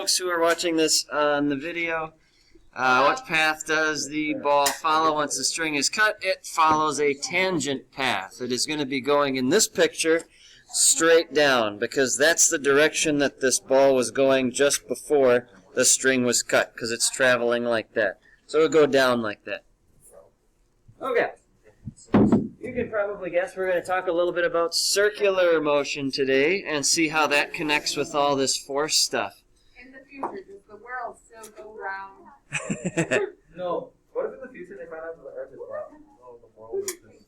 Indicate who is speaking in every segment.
Speaker 1: folks who are watching this on the video, what path does the ball follow once the string is cut? It follows a tangent path. It is going to be going in this picture straight down because that's the direction that this ball was going just before the string was cut because it's traveling like that. So it'll go down like that. Okay. You can probably guess we're going to talk a little bit about circular motion today and see how that connects with all this force stuff.
Speaker 2: In the future, does the world still go round?
Speaker 3: No. What if in the future they find out that the Earth is flat? Oh, the world is just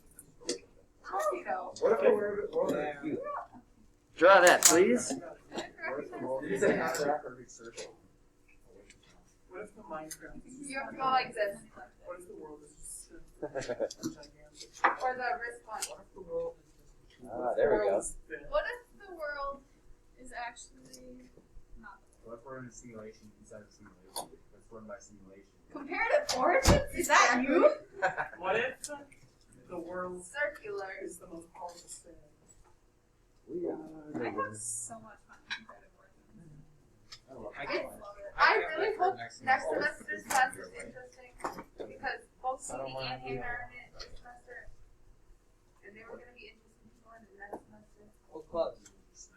Speaker 3: What if the world is cute?
Speaker 1: Draw that, please.
Speaker 3: Is it half wrap or big circle?
Speaker 4: What if the Minecraft is
Speaker 2: You have to go like this.
Speaker 4: What if the world is just
Speaker 3: Ah,
Speaker 4: gigantic?
Speaker 2: Or the wrist one.
Speaker 4: What if the world is just
Speaker 3: there we go.
Speaker 5: What if the world is actually not?
Speaker 6: What if we're in a simulation inside a simulation? Let's run by simulation.
Speaker 5: Comparative origins? Is that you?
Speaker 4: What if the world
Speaker 2: Circular.
Speaker 4: is the most powerful thing?
Speaker 5: I have so much fun with comparative origins.
Speaker 2: I really hope next semester's class is interesting because both Cindy and Hannah are in it this semester, and they were going to be interesting people in the next semester.
Speaker 3: What class?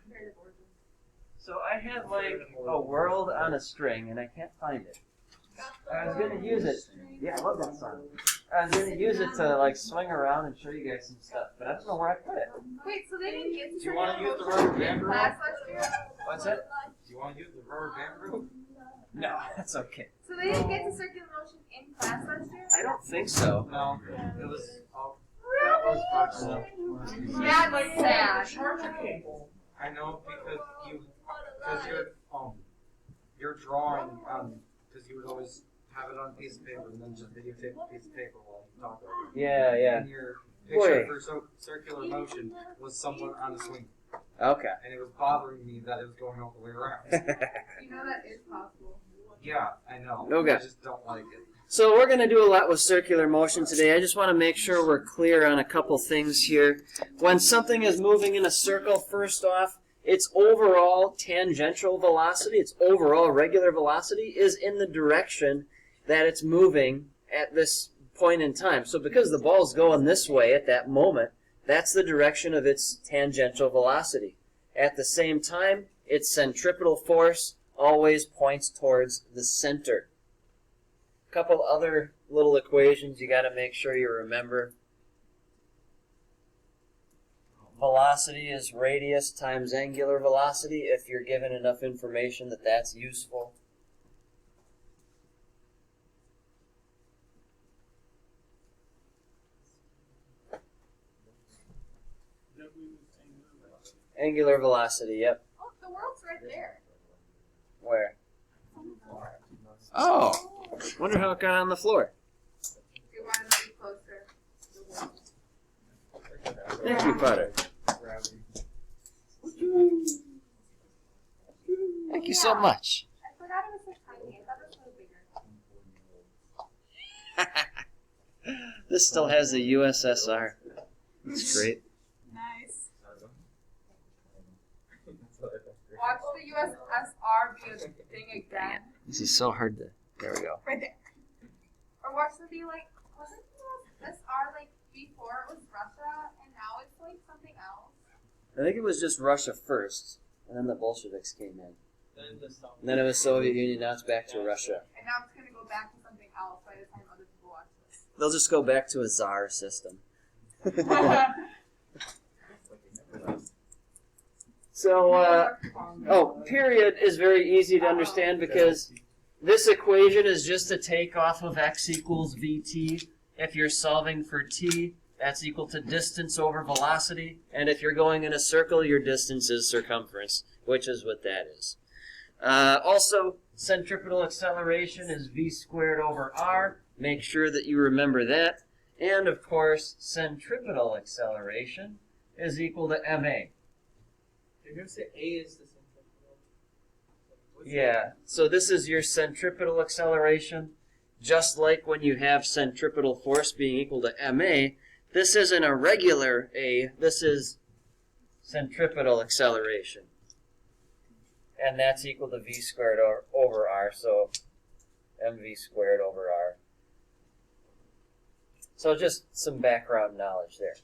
Speaker 2: Comparative origins.
Speaker 1: So I have like a world on a string and I can't find it. I was going to use it. Yeah, I love that song. I was going to use it to like swing around and show you guys some stuff, but I don't know where I put it.
Speaker 2: Wait, so they didn't get to
Speaker 6: Do you wanna use the
Speaker 2: motion
Speaker 6: rubber band
Speaker 2: in
Speaker 6: rule?
Speaker 2: class last year?
Speaker 1: What's that?
Speaker 6: Do you want to use the rubber band group?
Speaker 1: No, that's okay.
Speaker 2: So they didn't get to circular motion in class last year?
Speaker 1: I don't think so.
Speaker 6: No. It was.
Speaker 2: Really? That's sad.
Speaker 4: Charger cable.
Speaker 6: I know because you're drawing because you would always have it on a piece of paper and then just videotape a piece of paper while you talk over it.
Speaker 1: Yeah, yeah.
Speaker 6: And your picture for circular motion was someone on a swing,
Speaker 1: Okay.
Speaker 6: and it was bothering me that it was going all the way around.
Speaker 2: You know that is possible.
Speaker 6: Yeah, I know.
Speaker 1: Okay.
Speaker 6: I just don't like it.
Speaker 1: So we're going to do a lot with circular motion today. I just want to make sure we're clear on a couple things here. When something is moving in a circle, first off, its overall tangential velocity, its overall regular velocity, is in the direction that it's moving at this point in time. So because the ball's going this way at that moment, that's the direction of its tangential velocity. At the same time, its centripetal force always points towards the center. A couple other little equations you got to make sure you remember. Velocity is radius times angular velocity if you're given enough information that that's useful. Angular velocity, yep.
Speaker 5: Oh, the world's right there.
Speaker 1: Where? Oh, wonder how it got on the floor.
Speaker 2: You want to be closer to the world.
Speaker 1: Thank you, Potter. Thank you so much.
Speaker 2: I forgot it was so tiny. I thought it was so bigger.
Speaker 1: This still has the USSR. That's great.
Speaker 5: Nice.
Speaker 2: Watch the USSR be a thing again.
Speaker 1: This is so hard to... There we go.
Speaker 5: Right there.
Speaker 2: Or watch them be like, wasn't the USSR like before it was Russia and now it's like something else?
Speaker 1: I think it was just Russia first, and then the Bolsheviks came in. And then it was Soviet Union, now it's back to Russia.
Speaker 2: And now it's going to go back to something else by the time other people watch this.
Speaker 1: They'll just go back to a czar system. So, period is very easy to understand because this equation is just a takeoff of x equals vt. If you're solving for t, that's equal to distance over velocity. And if you're going in a circle, your distance is circumference, which is what that is. Also, centripetal acceleration is v squared over r. Make sure that you remember that. And, of course, centripetal acceleration is equal to ma.
Speaker 4: You're going to say A is the centripetal.
Speaker 1: Yeah, so this is your centripetal acceleration. Just like when you have centripetal force being equal to ma, this isn't a regular A, this is centripetal acceleration. And that's equal to v squared over r, so mv squared over r. So just some background knowledge there.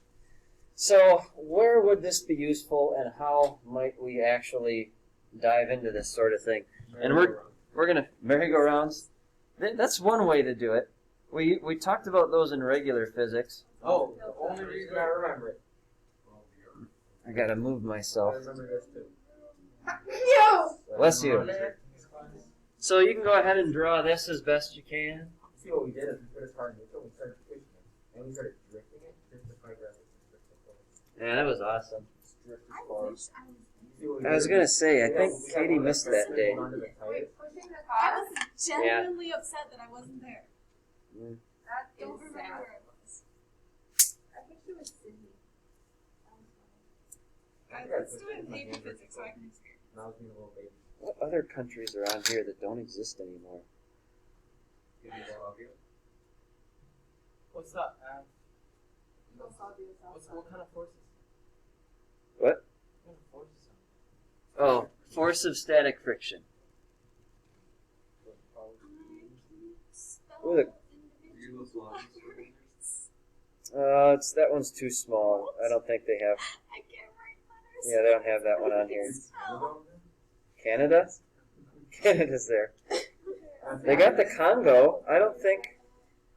Speaker 1: So where would this be useful, and how might we actually dive into this sort of thing? And we're gonna merry-go-rounds. That's one way to do it. We talked about those in regular physics.
Speaker 3: Oh, the only reason I remember it.
Speaker 1: I gotta move myself.
Speaker 3: I remember this too.
Speaker 2: Yo!
Speaker 1: Bless you. So you can go ahead and draw this as best you can.
Speaker 3: See what we did is we put his car neutral, we started pushing it, and we started drifting it just to find out.
Speaker 1: Yeah, that was awesome.
Speaker 3: Drift as
Speaker 5: I
Speaker 3: far.
Speaker 5: wish I was there.
Speaker 3: See what we
Speaker 1: I was
Speaker 3: did?
Speaker 1: gonna say, I
Speaker 3: Yeah,
Speaker 1: think
Speaker 3: we got
Speaker 1: Katie
Speaker 3: one
Speaker 1: missed
Speaker 3: that's
Speaker 1: that day.
Speaker 3: onto the tires.
Speaker 2: Wait, pushing the
Speaker 5: I
Speaker 2: car?
Speaker 5: was genuinely upset that I wasn't there.
Speaker 2: That
Speaker 5: Don't
Speaker 2: is
Speaker 5: remember
Speaker 2: sad.
Speaker 5: where it was.
Speaker 2: I think she was Sydney.
Speaker 5: Guys, let's do it in AP physics so I can experience.
Speaker 3: And I was being a little baby.
Speaker 1: What other countries are on here that don't exist anymore?
Speaker 3: Give me one of you.
Speaker 4: What's that? What kind of forces?
Speaker 1: What?
Speaker 4: What kind of forces?
Speaker 1: Oh, force of static friction. Ooh, the- it's that one's too small. I don't think they have.
Speaker 5: I can't write letters.
Speaker 1: Yeah, they don't have that one on here.
Speaker 5: Spell.
Speaker 1: Canada? Canada's there. They got the Congo. I don't think.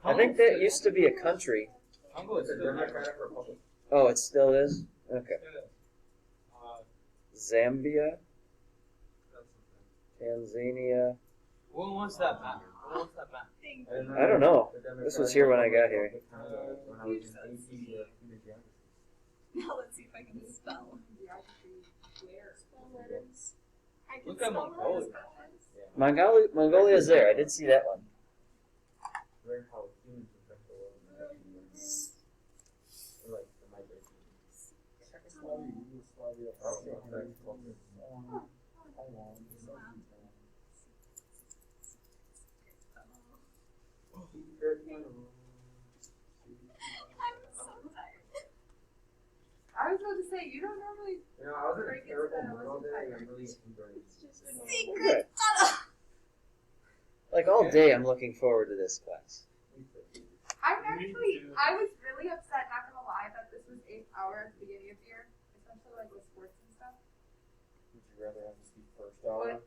Speaker 1: I think that used to be a country.
Speaker 3: Congo is a Democratic Republic.
Speaker 1: Oh, it still is? Okay.
Speaker 4: Uh,
Speaker 1: Zambia, Tanzania.
Speaker 4: when was that map? When was that map?
Speaker 5: Thank
Speaker 1: I don't know. This was here when I got here.
Speaker 3: When I was in AP, human geography.
Speaker 5: Now let's see if I can spell. Spell letters. I can
Speaker 4: Look at
Speaker 5: spell
Speaker 4: Mongolia.
Speaker 5: letters.
Speaker 1: Mongolia's there. I did see that one.
Speaker 3: Learn how humans affect the world. Or like the migration.
Speaker 5: I'm so tired.
Speaker 2: I was about to say, you don't normally.
Speaker 3: You know, I was in a terrible mood all day, and I'm really enjoying it.
Speaker 5: Secret.
Speaker 1: Like all day, I'm looking forward to this class.
Speaker 2: I'm actually, I was really upset, not gonna lie, that this was 8th hour at the beginning of the year, especially like with sports and stuff.
Speaker 3: Would you rather have this be first
Speaker 2: But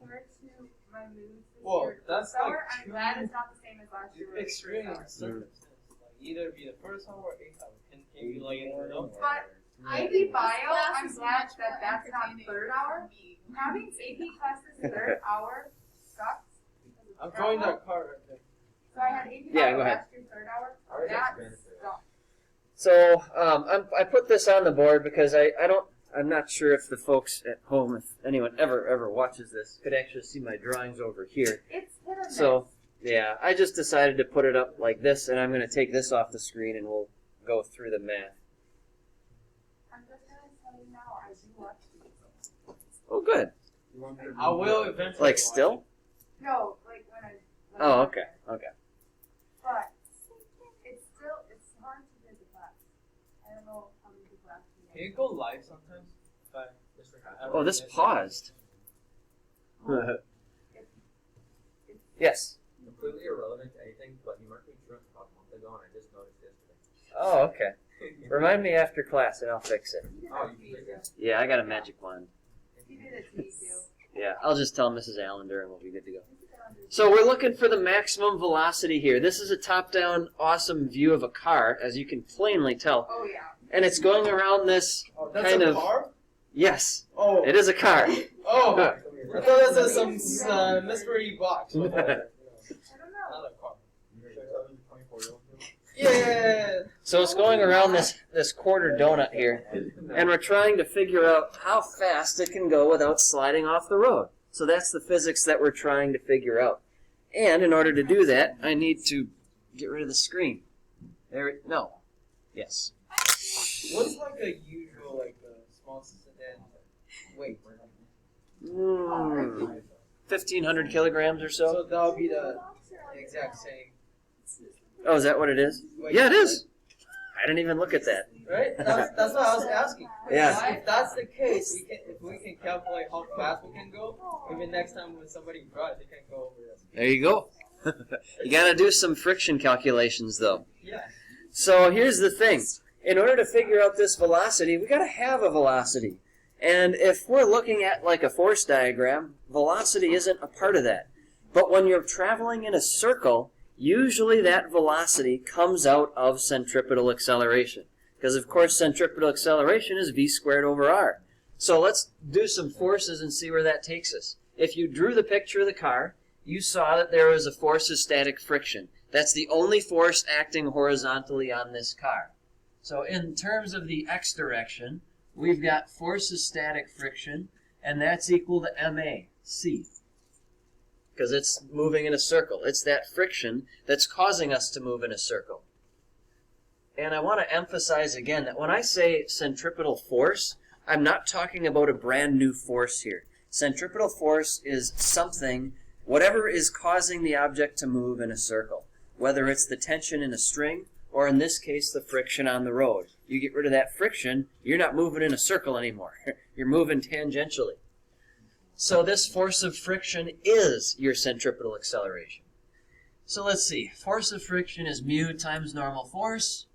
Speaker 2: compared to my moods this
Speaker 4: Whoa,
Speaker 2: year,
Speaker 4: that's
Speaker 2: first hour,
Speaker 4: like
Speaker 2: I'm glad it's not the same as last year. where it was
Speaker 4: Extreme
Speaker 2: first hour.
Speaker 4: circumstances. Like either be the first hour or 8th hour. Can you like in the middle?
Speaker 2: But AP Bio, I'm glad that that's not 3rd hour. Having AP classes 3rd hour sucks. because it's
Speaker 4: I'm
Speaker 2: travel.
Speaker 4: throwing that card right there.
Speaker 2: So I had AP
Speaker 1: Yeah,
Speaker 2: Bio
Speaker 1: go ahead.
Speaker 2: last year 3rd hour.
Speaker 3: I already
Speaker 2: That
Speaker 3: experienced it.
Speaker 2: sucks.
Speaker 1: So I put this on the board because I'm not sure if the folks at home, if anyone ever watches this, could actually see my drawings over here.
Speaker 2: It's hit or miss.
Speaker 1: So yeah, I just decided to put it up like this, and I'm going to take this off the screen, and we'll go through the math.
Speaker 2: I'm just gonna tell you now, I do watch these.
Speaker 1: Oh, good.
Speaker 3: You want me to
Speaker 4: I
Speaker 3: read
Speaker 4: will
Speaker 3: the-
Speaker 4: eventually.
Speaker 1: Like
Speaker 4: watch
Speaker 1: still?
Speaker 2: No, like when I.
Speaker 1: Oh, okay, okay.
Speaker 2: But it's hard to get the class. I don't know how many people actually.
Speaker 4: it. Can you go live sometimes?
Speaker 1: Oh, this paused. Yes.
Speaker 3: Completely irrelevant to anything, but you marked me drunk about a month ago, and I just noticed yesterday.
Speaker 1: Oh, okay. Remind me after class, and I'll fix it.
Speaker 3: Oh, you did that?
Speaker 1: Yeah, I got a magic wand.
Speaker 2: He did it to me too.
Speaker 1: Yeah, I'll just tell Mrs. Allender, and we'll be good to go. So we're looking for the maximum velocity here. This is a top-down, awesome view of a car, as you can plainly tell.
Speaker 2: Oh yeah.
Speaker 1: And it's going around this
Speaker 4: Oh, that's
Speaker 1: kind
Speaker 4: a
Speaker 1: of...
Speaker 4: car?
Speaker 1: Yes,
Speaker 4: Oh,
Speaker 1: it is a car.
Speaker 4: oh! I thought that was some mystery box. Not
Speaker 2: I don't know.
Speaker 4: a car.
Speaker 3: You
Speaker 4: Yeah.
Speaker 1: So it's going around this quarter donut here, and we're trying to figure out how fast it can go without sliding off the road. So that's the physics that we're trying to figure out. And in order to do that, I need to get rid of the screen. No. Yes.
Speaker 4: What's like a usual, like small sedan weight?
Speaker 1: 1,500 kilograms or so.
Speaker 4: So that'll be the exact same.
Speaker 1: Oh, is that what it is?
Speaker 4: weight.
Speaker 1: Yeah, it is. I didn't even look at that.
Speaker 4: Right? That's what I was asking.
Speaker 1: Yeah.
Speaker 4: If that's the case, if we can calculate how fast we can go, maybe next time when somebody drives, they can go over this.
Speaker 1: There you go. You got to do some friction calculations, though.
Speaker 4: Yeah.
Speaker 1: So here's the thing. In order to figure out this velocity, we got to have a velocity. And if we're looking at like a force diagram, velocity isn't a part of that. But when you're traveling in a circle, usually that velocity comes out of centripetal acceleration. Because, of course, centripetal acceleration is v squared over r. So let's do some forces and see where that takes us. If you drew the picture of the car, you saw that there was a force of static friction. That's the only force acting horizontally on this car. So in terms of the x direction, we've got force of static friction, and that's equal to ma, c. Because it's moving in a circle. It's that friction that's causing us to move in a circle. And I want to emphasize again that when I say centripetal force, I'm not talking about a brand new force here. Centripetal force is something, whatever is causing the object to move in a circle. Whether it's the tension in a string, or in this case, the friction on the road. You get rid of that friction, you're not moving in a circle anymore. You're moving tangentially. So this force of friction is your centripetal acceleration. So let's see. Force of friction is mu times normal force,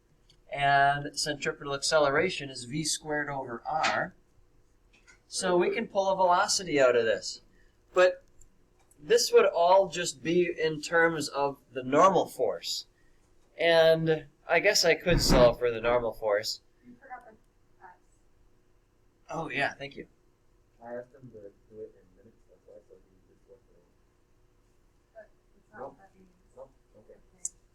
Speaker 1: and centripetal acceleration is v squared over r. So we can pull a velocity out of this. But this would all just be in terms of the normal force. And I guess I could solve for the normal force.
Speaker 2: You forgot the x.
Speaker 1: Oh, yeah, thank you.
Speaker 3: I asked him to do it in minutes, that's why I said he just went through.
Speaker 2: But it's not
Speaker 3: Nope.
Speaker 2: that means.
Speaker 3: Nope, okay.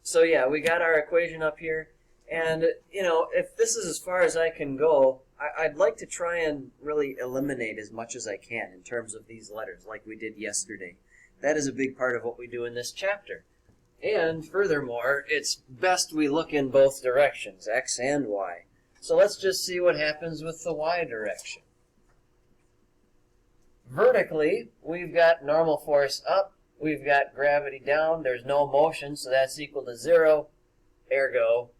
Speaker 1: So yeah, we got our equation up here. And, you know, if this is as far as I can go, I'd like to try and really eliminate as much as I can in terms of these letters, like we did yesterday. That is a big part of what we do in this chapter. And furthermore, it's best we look in both directions, x and y. So let's just see what happens with the y direction. Vertically, we've got normal force up, we've got gravity down, there's no motion, so that's equal to 0, ergo,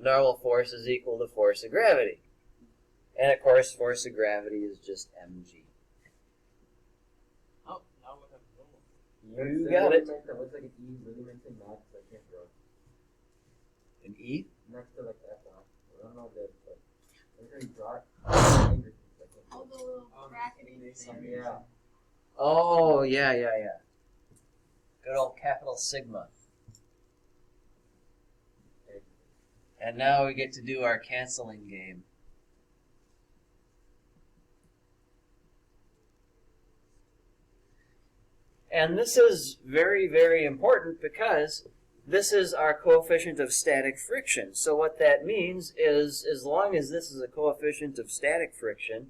Speaker 1: normal force is equal to force of gravity. And of course, force of gravity is just mg.
Speaker 4: Oh, now we have normal.
Speaker 1: You got it.
Speaker 3: That looks like an E, really meant to max, I can't draw.
Speaker 1: An E?
Speaker 3: Next to like that one. I don't know that, but I'm gonna draw it.
Speaker 2: All the little brackety
Speaker 3: Yeah.
Speaker 1: Oh, yeah. Good old capital sigma. And now we get to do our canceling game. And this is very, very important because this is our coefficient of static friction. So what that means is, as long as this is a coefficient of static friction,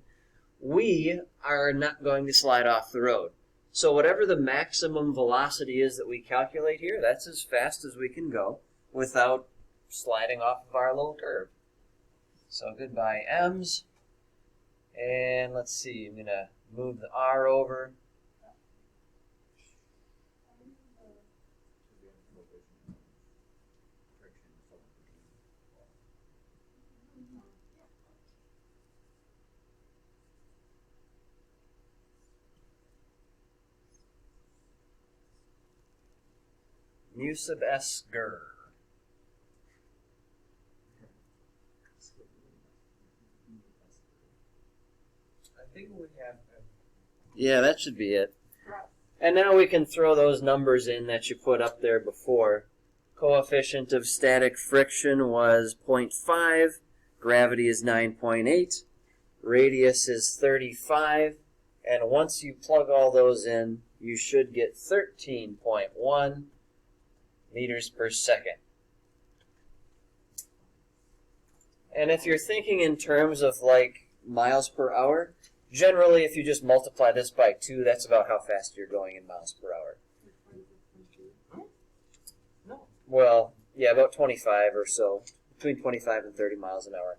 Speaker 1: we are not going to slide off the road. So whatever the maximum velocity is that we calculate here, that's as fast as we can go without sliding off of our little curve. So goodbye m's. And let's see, I'm going to move the r over. Mu sub s gur.
Speaker 4: I think we have.
Speaker 1: Yeah, that should be it. And now we can throw those numbers in that you put up there before. Coefficient of static friction was 0.5. Gravity is 9.8. Radius is 35. And once you plug all those in, you should get 13.1 meters per second. And if you're thinking in terms of like miles per hour, generally if you just multiply this by 2, that's about how fast you're going in miles per hour.
Speaker 4: No.
Speaker 1: Well, yeah, about 25 or so, between 25 and 30 miles an hour.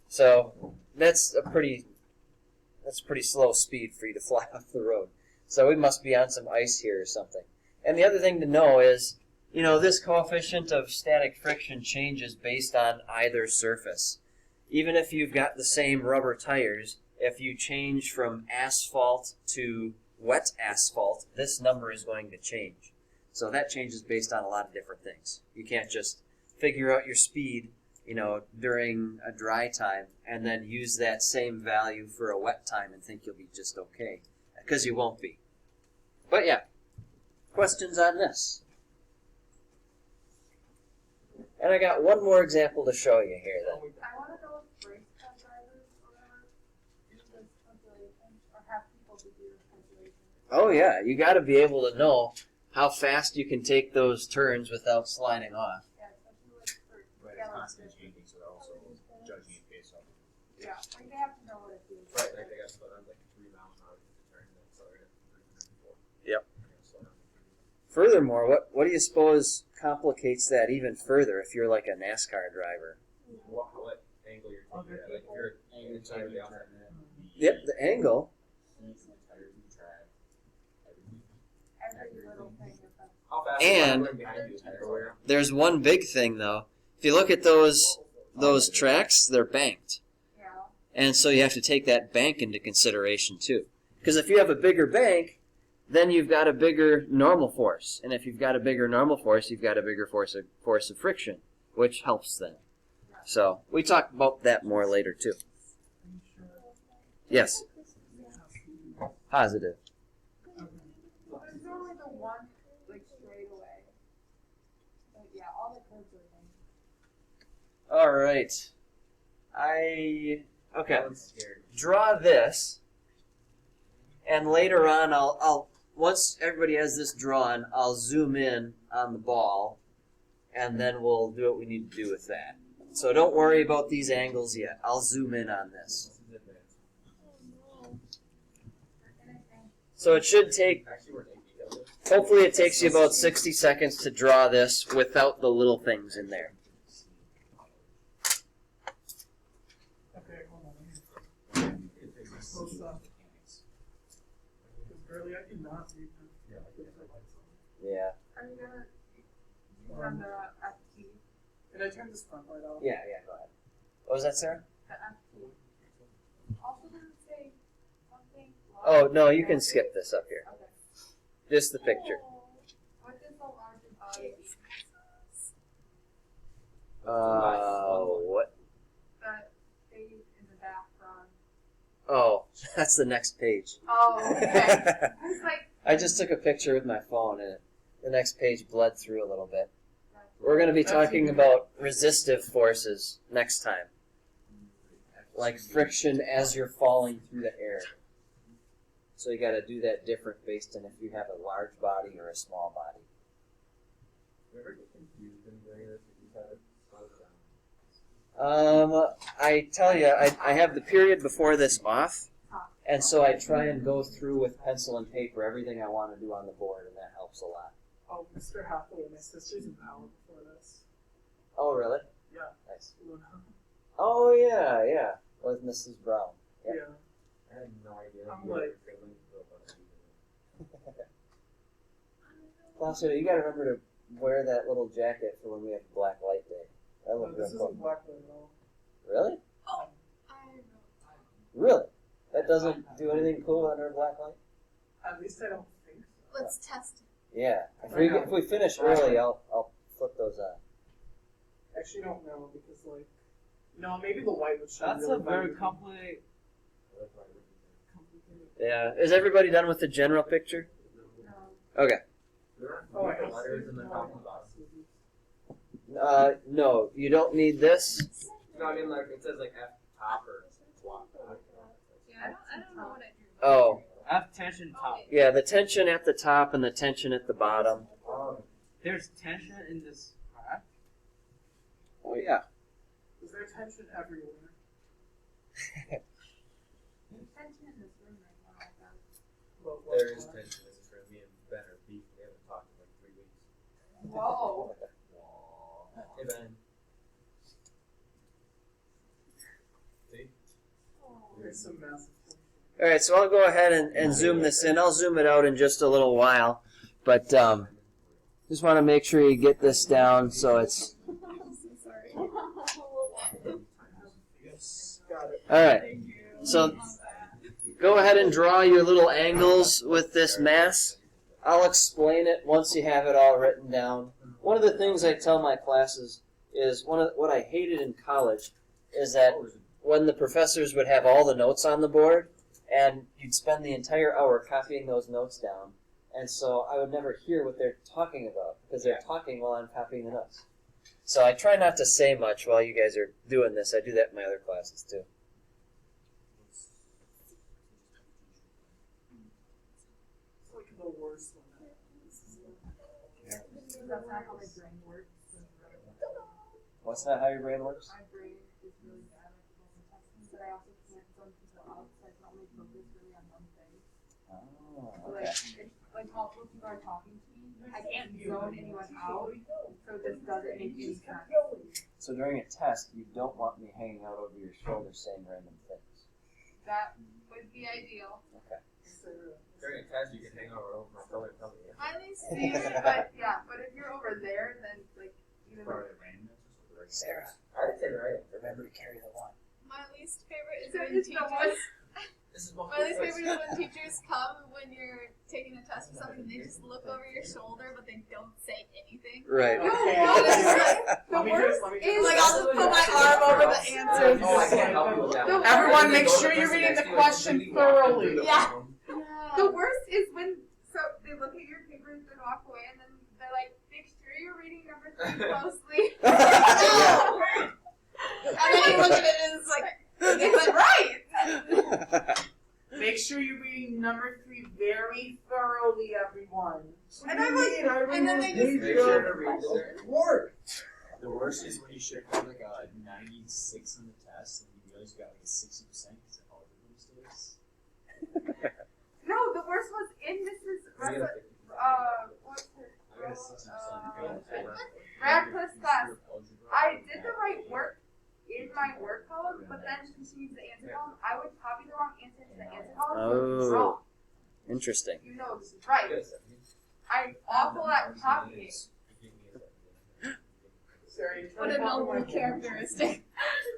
Speaker 1: So that's a pretty slow speed for you to fly off the road. So we must be on some ice here or something. And the other thing to know is, you know, this coefficient of static friction changes based on either surface. even if you've got the same rubber tires, if you change from asphalt to wet asphalt, this number is going to change. So that changes based on a lot of different things. You can't just figure out your speed, during a dry time and then use that same value for a wet time and think you'll be just okay, because you won't be. But yeah, questions on this? And I got one more example to show you here then.
Speaker 2: I want to know if race car drivers or whatever do this calculation or have people to do this calculation.
Speaker 1: Oh yeah, you got to be able to know how fast you can take those turns without sliding off.
Speaker 2: Yeah, especially like for
Speaker 3: But it's constantly changing, so they're also judging it based off.
Speaker 2: yeah, like they have to know what it is.
Speaker 3: Right, like they got to put on like 3 miles an hour to turn and then accelerate at 304.
Speaker 1: Yep.
Speaker 3: Slow down to 30.
Speaker 1: Furthermore, what do you suppose complicates that even further if you're like a NASCAR driver?
Speaker 3: What angle you're taking at? Like if you're aiming entirely off that net.
Speaker 1: Yep, the angle.
Speaker 3: Heat, the tires, the track, everything.
Speaker 2: Every little thing about
Speaker 3: How fast
Speaker 1: And-
Speaker 3: is the behind you? Tire wear?
Speaker 1: There's one big thing though. If you look at those tracks, they're banked.
Speaker 2: yeah.
Speaker 1: And so you have to take that bank into consideration too. Because if you have a bigger bank, then you've got a bigger normal force. And if you've got a bigger normal force, you've got a bigger force of friction, which helps then. So we talk about that more later too. Yes. Positive.
Speaker 2: Well, there's normally the one like straight away. But yeah, all the curves are
Speaker 1: All right. Okay.
Speaker 3: I'm scared.
Speaker 1: Draw this, and later on, I'll once everybody has this drawn, I'll zoom in on the ball, and then we'll do what we need to do with that. So don't worry about these angles yet. I'll zoom in on this. So it should take,
Speaker 3: Actually, we're taking details.
Speaker 1: hopefully it takes you about 60 seconds to draw this without the little things in there.
Speaker 7: Okay, hold on. Close up. Early, I did not read them.
Speaker 1: Yeah.
Speaker 2: Are you gonna run the FT?
Speaker 7: Can I turn this front light off?
Speaker 1: Yeah, go ahead. What was that, Sarah?
Speaker 2: The FT. Also didn't say something.
Speaker 1: Oh, no, you can skip this up here.
Speaker 2: Okay.
Speaker 1: Just the picture.
Speaker 2: What does the larger body mean?
Speaker 1: What?
Speaker 2: That stayed in the background.
Speaker 1: Oh, that's the next page.
Speaker 2: Oh, okay. I was like,
Speaker 1: I just took a picture with my phone and the next page bled through a little bit. We're going to be talking about resistive forces next time. Like friction as you're falling through the air. So you got to do that different based on if you have a large body or a small body.
Speaker 3: You ever get confused in doing this if you have it slowed down?
Speaker 1: I tell you, I have the period before this off, and so I try and go through with pencil and paper everything I want to do on the board, and that helps a lot.
Speaker 7: Oh, Mr. Hathaway, my sister's an hour before this.
Speaker 1: Oh, really?
Speaker 7: Yeah.
Speaker 1: Nice.
Speaker 7: Luna.
Speaker 1: Oh, yeah. With Mrs. Brown.
Speaker 7: Yeah.
Speaker 1: Yeah.
Speaker 3: I had no idea.
Speaker 7: I'm
Speaker 3: you were
Speaker 7: like-
Speaker 3: feeling about it.
Speaker 1: Placido, you got to remember to wear that little jacket for when we have Black Light Day. That
Speaker 7: No,
Speaker 1: looks
Speaker 7: this
Speaker 1: real cool.
Speaker 7: isn't black light at all.
Speaker 1: Really?
Speaker 2: I know.
Speaker 1: Really? That doesn't do anything cool under a black light?
Speaker 7: At least I don't think so.
Speaker 5: Let's test it.
Speaker 1: Yeah. If we finish early, I'll flip those on.
Speaker 7: I actually don't know because, like, no, maybe the white would show.
Speaker 4: That's
Speaker 7: really
Speaker 4: a very
Speaker 7: vibrant.
Speaker 4: complicated.
Speaker 7: Complicated.
Speaker 1: Yeah. Is everybody done with the general picture?
Speaker 2: No.
Speaker 1: Okay.
Speaker 7: Oh, I
Speaker 3: The
Speaker 7: don't
Speaker 3: letters
Speaker 7: see
Speaker 3: in the
Speaker 7: no.
Speaker 3: top and bottom.
Speaker 1: No, you don't need this.
Speaker 3: No, I mean like it says like F top or swap.
Speaker 5: Yeah, I don't know what I drew.
Speaker 1: Oh,
Speaker 4: F tension top.
Speaker 1: yeah, the tension at the top and the tension at the bottom.
Speaker 4: There's tension in this crack.
Speaker 1: Oh, yeah.
Speaker 7: Is there tension everywhere?
Speaker 2: There's tension in this room right now. Guys.
Speaker 7: Well,
Speaker 3: There is tension. This is for me and Ben are beef. We haven't talked in like 3 weeks.
Speaker 2: Whoa.
Speaker 3: Hey Ben. See?
Speaker 7: There's some massive tension.
Speaker 1: All right, so I'll go ahead and zoom this in. I'll zoom it out in just a little while, but just want to make sure you get this down so it's
Speaker 5: I'm so sorry.
Speaker 1: All right. So go ahead and draw your little angles with this mass. I'll explain it once you have it all written down. One of the things I tell my classes is what I hated in college is that when the professors would have all the notes on the board, and you'd spend the entire hour copying those notes down, and so I would never hear what they're talking about because they're talking while I'm copying the notes. So I try not to say much while you guys are doing this. I do that in my other classes too.
Speaker 7: It's like the worst one.
Speaker 2: That's not how my brain works.
Speaker 1: What's not how your brain works?
Speaker 2: My brain is really bad at multitasking, but I also can't zone people out, so I can only focus really on one thing.
Speaker 1: Oh,
Speaker 2: So
Speaker 1: okay.
Speaker 2: like multiple people are talking to me, I can't zone anyone out, so this doesn't make any sense.
Speaker 1: So during a test, you don't want me hanging out over your shoulder saying random things.
Speaker 2: That would be ideal.
Speaker 1: Okay.
Speaker 3: During a test, you can hang over my shoulder and tell me.
Speaker 2: I see it, but yeah, but if you're over there, then like even
Speaker 1: Sarah,
Speaker 3: I didn't say it right.
Speaker 1: remember to carry the one.
Speaker 5: My least favorite is
Speaker 2: So
Speaker 5: when
Speaker 2: it's the one.
Speaker 5: teachers.
Speaker 3: This is
Speaker 5: My least favorite is when teachers come when you're taking a test or something and they just look over your shoulder but they don't say anything.
Speaker 1: Right.
Speaker 2: No,
Speaker 7: Okay.
Speaker 2: no, it's like, the
Speaker 7: Let me
Speaker 2: worst
Speaker 7: just-
Speaker 2: is
Speaker 5: Like I'll just put my arm over the answers.
Speaker 3: Oh, I can't help you with that one.
Speaker 7: Everyone, make sure you're reading the question thoroughly.
Speaker 5: Yeah.
Speaker 2: the worst is when they look at your papers and walk away, and then they're like, "Make sure you're reading number 3 closely."
Speaker 1: Yeah.
Speaker 5: And then you look at it and it's like,
Speaker 2: It's right.
Speaker 7: Make sure you're reading number 3 very thoroughly, everyone.
Speaker 2: And I'm like,
Speaker 5: and then they just
Speaker 3: Make sure to read the
Speaker 8: The worst is when you should have like a 96 on the test and you realize you got like a 60% because of all the mistakes.
Speaker 2: No, the worst was in Mrs. What's her?
Speaker 8: I got a 60%.
Speaker 2: Radcliffe's class. I did the right work in my work column, but then when she needs the answer column, I would copy the wrong answer into the answer column. So it was
Speaker 1: Oh.
Speaker 2: wrong.
Speaker 1: Interesting.
Speaker 2: You know this is right. I'm awful at copying.
Speaker 7: Sarah, you
Speaker 5: what a noble characteristic.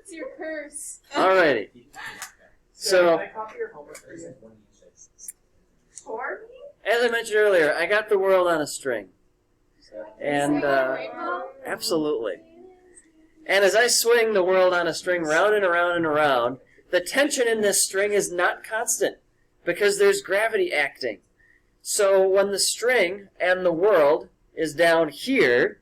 Speaker 5: It's your curse.
Speaker 1: Alrighty.
Speaker 7: Sarah,
Speaker 1: So,
Speaker 7: can I copy your homework for you?
Speaker 2: For me?
Speaker 1: as I mentioned earlier, I got the world on a string. And,
Speaker 5: Rainbow?
Speaker 1: absolutely. And as I swing the world on a string round and around and around, the tension in this string is not constant because there's gravity acting. So when the string and the world is down here,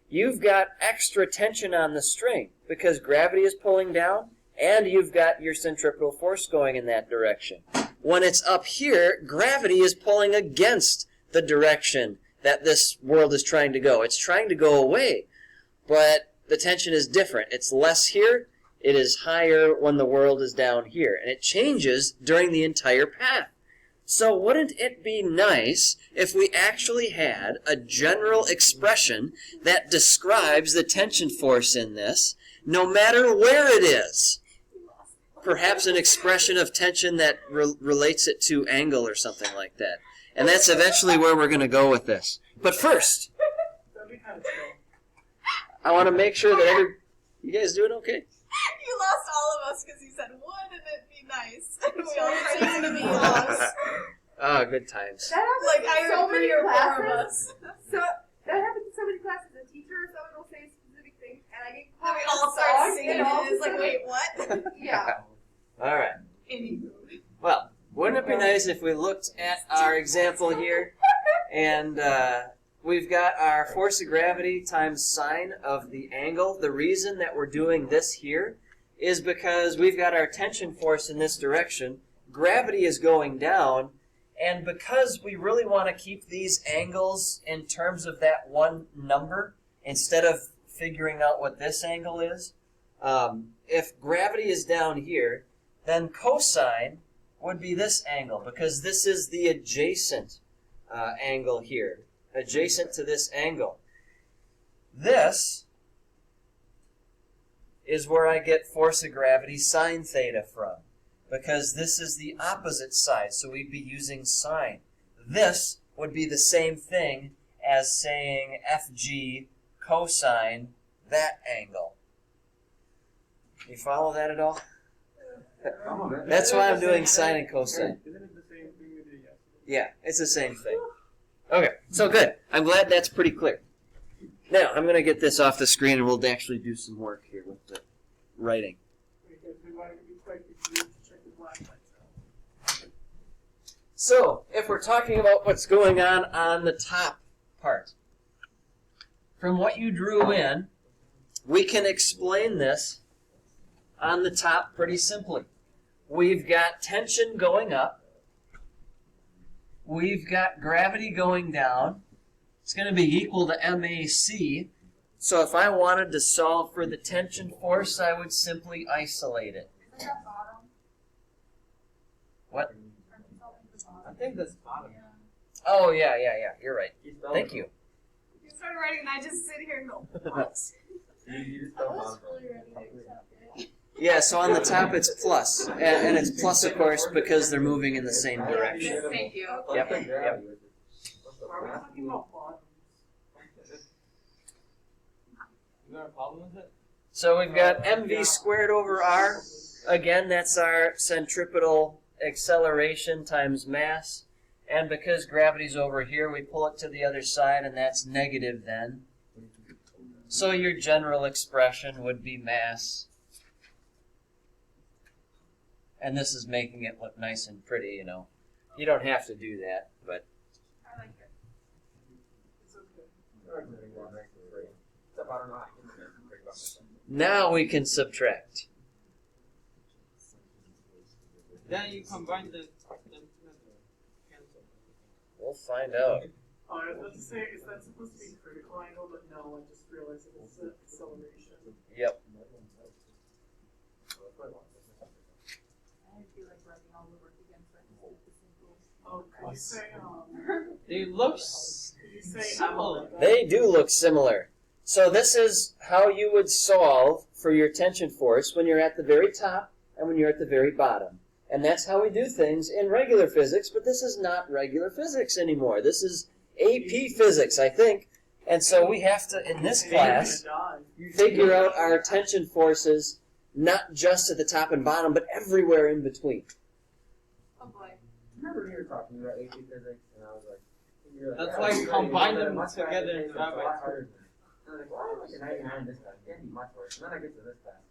Speaker 1: you've got extra tension on the string because gravity is pulling down and you've got your centripetal force going in that direction. When it's up here, gravity is pulling against the direction that this world is trying to go. It's trying to go away, but the tension is different. It's less here. It is higher when the world is down here, and it changes during the entire path. So wouldn't it be nice if we actually had a general expression that describes the tension force in this, no matter where it is? Perhaps an expression of tension that relates it to angle or something like that. And that's eventually where we're going to go with this. But first,
Speaker 7: That'd be kind of chill.
Speaker 1: I want to make sure that you guys doing okay?
Speaker 5: You lost all of us because you said, wouldn't it be nice? And we all seem to be lost.
Speaker 1: Ah, good times.
Speaker 2: That happens
Speaker 5: Like, I
Speaker 2: in
Speaker 5: heard
Speaker 2: so many
Speaker 5: 3 or 4 of
Speaker 2: classes.
Speaker 5: us.
Speaker 2: So that happens in so many classes. A teacher or someone will say a specific thing, and I get
Speaker 5: And
Speaker 2: caught
Speaker 5: we
Speaker 2: in
Speaker 5: all
Speaker 2: a
Speaker 5: start
Speaker 2: song,
Speaker 5: singing
Speaker 2: and all
Speaker 5: and
Speaker 2: of
Speaker 5: it's
Speaker 2: a
Speaker 5: like,
Speaker 2: sudden-
Speaker 5: wait, what?
Speaker 2: Yeah.
Speaker 1: All right.
Speaker 5: Anywho.
Speaker 1: Well, wouldn't it be nice if we looked at our example here, and we've got our force of gravity times sine of the angle. The reason that we're doing this here is because we've got our tension force in this direction. Gravity is going down, and because we really want to keep these angles in terms of that one number, instead of figuring out what this angle is, if gravity is down here, then cosine would be this angle, because this is the adjacent angle here, adjacent to this angle. This is where I get force of gravity sine theta from, because this is the opposite side, so we'd be using sine. This would be the same thing as saying FG cosine that angle. You follow that at all? That's why I'm doing sine and cosine.
Speaker 7: Isn't it the same thing we did yesterday?
Speaker 1: Yeah, it's the same thing. Okay, so good. I'm glad that's pretty clear. Now, I'm going to get this off the screen and we'll actually do some work here with the writing.
Speaker 7: Because we wanted to be quick if you check the black lights out.
Speaker 1: So, if we're talking about what's going on the top part, from what you drew in, we can explain this on the top pretty simply. We've got tension going up. We've got gravity going down. It's going to be equal to MAC. So if I wanted to solve for the tension force, I would simply isolate it.
Speaker 2: Isn't that bottom?
Speaker 1: What?
Speaker 2: Aren't you solving for
Speaker 4: I
Speaker 2: bottom?
Speaker 4: think that's bottom.
Speaker 1: Oh, yeah. You're right. Thank you.
Speaker 5: You started writing and I just sit here and go, what?
Speaker 3: You just
Speaker 5: I
Speaker 3: don't
Speaker 5: was
Speaker 3: bother.
Speaker 5: really ready to accept it.
Speaker 1: Yeah, so on the top it's plus. And it's plus, of course, because they're moving in the same direction.
Speaker 2: Thank you.
Speaker 1: Yep.
Speaker 7: Why are we talking about bottoms?
Speaker 4: You got a problem with it?
Speaker 1: So we've got mv squared over r. Again, that's our centripetal acceleration times mass. And because gravity's over here, we pull it to the other side, and that's negative then. So your general expression would be mass. And this is making it look nice and pretty, you know. You don't have to do that, but
Speaker 2: I like it.
Speaker 7: It's okay.
Speaker 1: now we can subtract.
Speaker 4: Then you combine them together. Cancel.
Speaker 1: We'll find out.
Speaker 7: Oh, I was about to say, is that supposed to be critical angle? But no, I just realized it was acceleration.
Speaker 1: Yep.
Speaker 2: I feel like writing all the work again for the simple.
Speaker 7: Oh, could you say,
Speaker 4: They look
Speaker 7: could you say
Speaker 4: similar.
Speaker 1: They do look similar. So this is how you would solve for your tension force when you're at the very top and when you're at the very bottom. And that's how we do things in regular physics, but this is not regular physics anymore. This is AP physics, I think. And so we have to, in this class, figure out our tension forces not just at the top and bottom, but everywhere in between.
Speaker 2: Oh boy.
Speaker 3: Remember when you were talking about AP physics, and I was like,
Speaker 4: That's why you combine them together and divide by two.
Speaker 3: harder. I was like, why am I getting 99 in this class? It can't be much worse. And then I get to this class,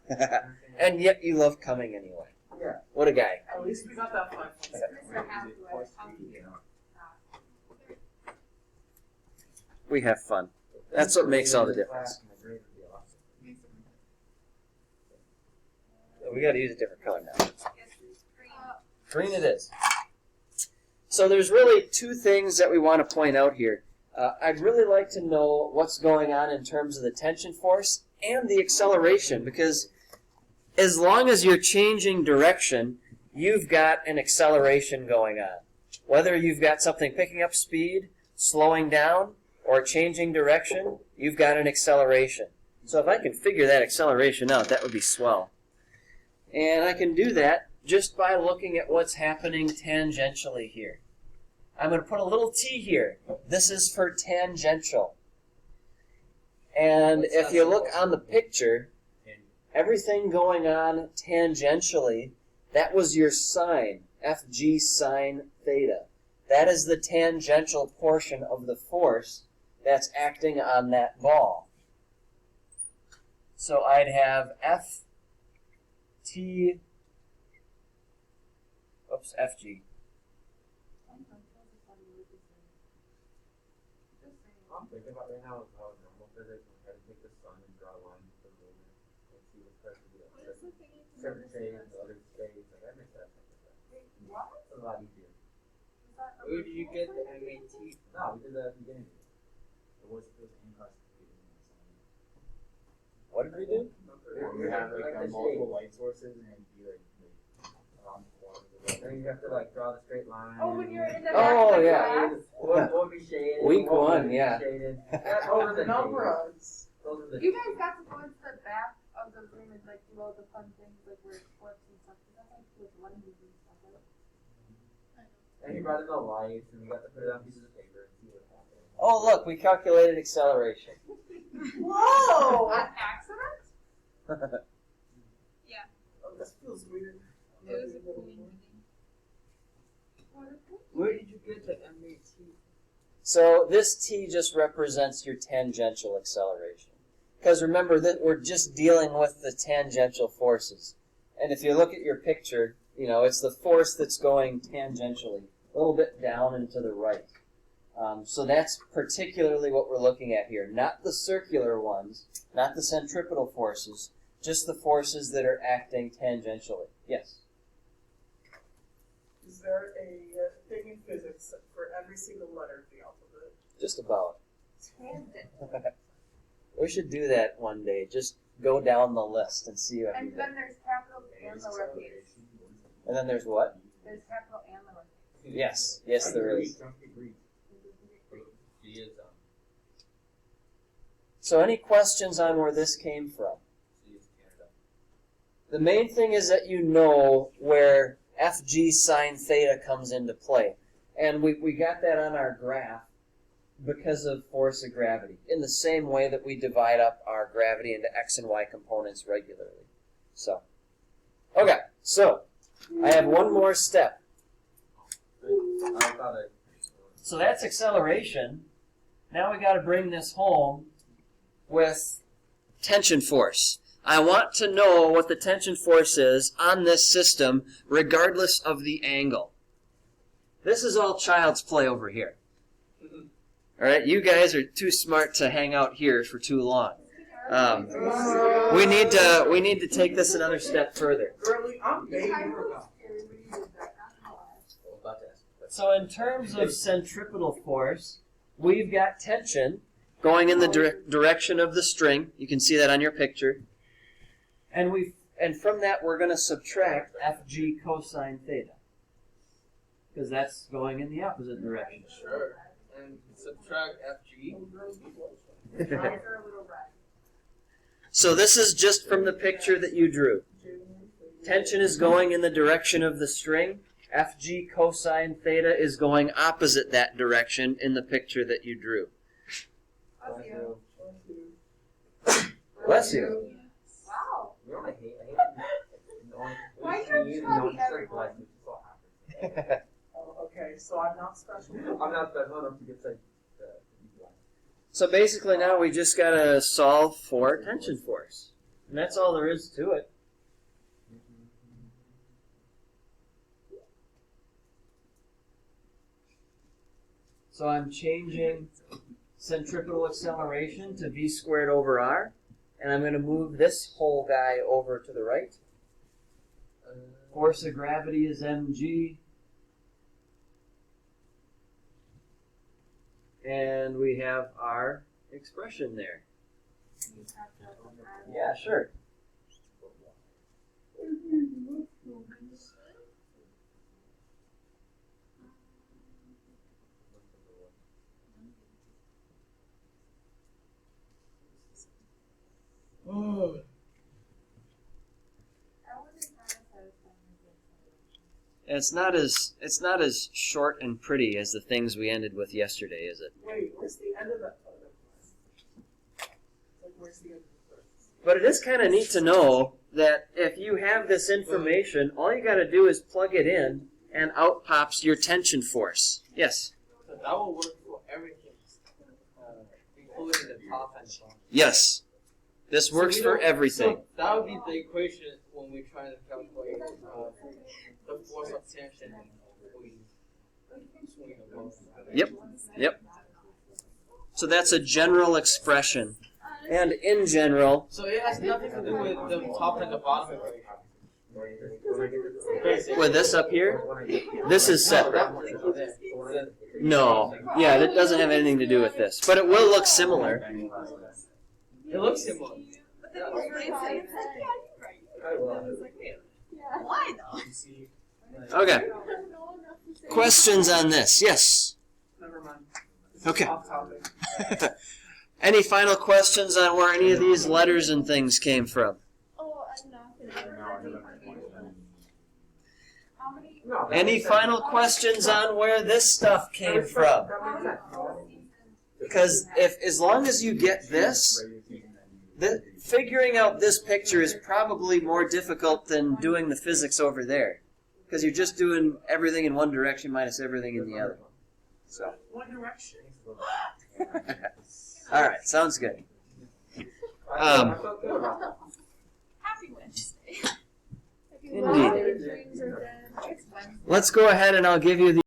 Speaker 3: and I was like,
Speaker 1: And yet you love coming anyway.
Speaker 3: yeah.
Speaker 1: What a guy.
Speaker 7: At least we got that 5 points.
Speaker 2: Mr. Hathaway.
Speaker 1: We have fun. That's what makes all the difference. We got to use a different color now. Green it is. So there's really two things that we want to point out here. I'd really like to know what's going on in terms of the tension force and the acceleration, because as long as you're changing direction, you've got an acceleration going on. Whether you've got something picking up speed, slowing down, or changing direction, you've got an acceleration. So if I can figure that acceleration out, that would be swell. And I can do that just by looking at what's happening tangentially here. I'm going to put a little t here. This is for tangential. And
Speaker 4: What's
Speaker 1: if
Speaker 4: that
Speaker 1: you look
Speaker 4: supposed
Speaker 1: on the picture, everything going on tangentially, that was your sine, FG sine theta. That is the tangential portion of the force that's acting on that ball. So I'd have FG.
Speaker 3: I'm thinking about right now is how normal physics, and try to take the sun and draw a line with the ruler and see what's supposed to be
Speaker 5: What is the thing you can
Speaker 3: certain
Speaker 5: do?
Speaker 3: shades, other shades, like that makes that something like that.
Speaker 2: What?
Speaker 3: It's a lot easier.
Speaker 2: Is that
Speaker 4: Where did you get the MAT?
Speaker 3: No, we did that at the beginning.
Speaker 8: It was in class.
Speaker 1: What did we do?
Speaker 8: You have like multiple light sources and be like around the corners of it.
Speaker 3: Then you have to like draw the straight line.
Speaker 2: Oh, when you're in the
Speaker 1: Oh,
Speaker 2: back of the
Speaker 1: yeah.
Speaker 2: class?
Speaker 3: What would be shaded?
Speaker 1: Week
Speaker 3: what
Speaker 1: one,
Speaker 3: would be
Speaker 1: yeah.
Speaker 3: Shaded. Those are the
Speaker 7: Numbers.
Speaker 3: shades. Those are the
Speaker 2: You guys got to go into the back of the room and like do all the fun things like where it flips and stuff. Cause that's like with one movie and stuff. Right?
Speaker 3: And you brought in the lights, and we got to put it on pieces of paper and see what happened.
Speaker 1: Oh, look, we calculated acceleration.
Speaker 7: Whoa!
Speaker 2: On accident?
Speaker 7: This feels weird.
Speaker 5: It was a queen.
Speaker 4: Where did you get the MAT?
Speaker 1: So this T just represents your tangential acceleration. Because remember that we're just dealing with the tangential forces. And if you look at your picture, you know, it's the force that's going tangentially, a little bit down and to the right. So that's particularly what we're looking at here. Not the circular ones, not the centripetal forces, just the forces that are acting tangentially. Yes?
Speaker 7: Is there a thing in physics for every single letter of the alphabet?
Speaker 1: Just about.
Speaker 2: Tangent.
Speaker 1: We should do that one day. Just go down the list and see
Speaker 2: And
Speaker 1: everything.
Speaker 2: then there's capital and lowercase.
Speaker 1: And then there's what?
Speaker 2: There's capital and lowercase.
Speaker 1: Yes. Yes, there is. So any questions on where this came from? The main thing is that you know where FG sine theta comes into play. And we got that on our graph because of force of gravity, in the same way that we divide up our gravity into x and y components regularly. So, okay, so I have one more step. So that's acceleration. Now we got to bring this home with tension force. I want to know what the tension force is on this system, regardless of the angle. This is all child's play over here. All right, you guys are too smart to hang out here for too long. We need to take this another step further.
Speaker 7: Currently, I'm begging.
Speaker 1: So in terms of centripetal force, we've got tension going in the direction of the string. You can see that on your picture. And from that, we're going to subtract Fg cosine theta, because that's going in the opposite direction.
Speaker 4: Sure. And subtract FG.
Speaker 1: So this is just from the picture that you drew. Tension is going in the direction of the string. Fg cosine theta is going opposite that direction in the picture that you drew. Bless you.
Speaker 2: Wow.
Speaker 3: I hate
Speaker 2: Why are you trying everyone?
Speaker 7: Oh, okay, so I'm not special.
Speaker 3: I'm not special enough to get like
Speaker 1: So basically now we just got to solve for tension force. And that's all there is to it. So I'm changing centripetal acceleration to v squared over r. And I'm going to move this whole guy over to the right. Force of gravity is mg. And we have our expression there. Yeah, sure. Oh. It's not as short and pretty as the things we ended with yesterday, is it?
Speaker 7: Wait, where's the end of that photo? Like, where's the end of the first?
Speaker 1: But it is kind of neat to know that if you have this information, all you got to do is plug it in, and out pops your tension force. Yes?
Speaker 4: So that will work for everything, including the top and bottom.
Speaker 1: Yes. This works for everything.
Speaker 4: So that would be the equation when we try to calculate the force of tension when we swing a ball.
Speaker 1: Yep. Yep. So that's a general expression. And in general,
Speaker 4: So it has nothing to do with the top and the bottom equation.
Speaker 1: with this up here, this is separate. No. Yeah, that doesn't have anything to do with this. But it will look similar.
Speaker 4: It looks similar.
Speaker 5: Why though?
Speaker 1: Okay. Questions on this? Yes.
Speaker 7: Never mind.
Speaker 1: Okay.
Speaker 7: Off topic.
Speaker 1: Any final questions on where any of these letters and things came from?
Speaker 5: Oh, I'm not gonna.
Speaker 1: Any final questions on where this stuff came from? Because as long as you get this, Figuring out this picture is probably more difficult than doing the physics over there, because you're just doing everything in one direction minus everything in the other. So.
Speaker 7: One direction.
Speaker 1: All right, sounds good.
Speaker 5: Happy Wednesday.
Speaker 1: Indeed. Let's go ahead and I'll give you the